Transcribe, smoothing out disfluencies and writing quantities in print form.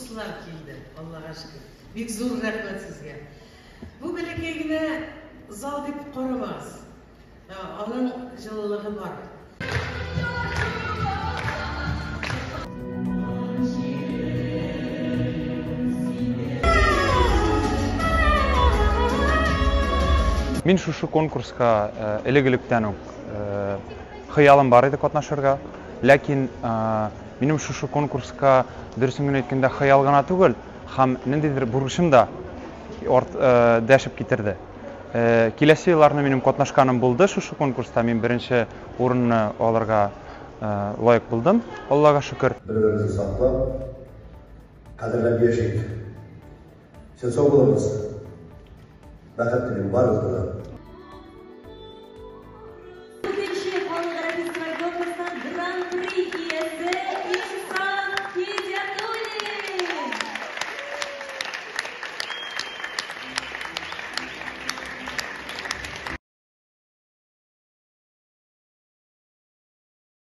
спортчылар келді, Аллаға шүкір. Бек зор рахмет сізге. Бұл бәлекегіне зал деп қорамаз. Аның жылылығы бар. Мен шушы конкурска элегиликтен хыялым бар еді катнашырга. Ләкин минем шушы конкурска дөресен әйткәндә хыял гына түгел, һәм ниндидер бурычым да дәшеп китерде. Киләсе елларны минем катнашканым булды шушы конкурста. Мин беренче урынны алырга лайык булдым. Аллага шөкер. Бер-беребезне саклап, кадерләп яшәйек. Сез сау булыгыз. Бәхет телим, барлыгына.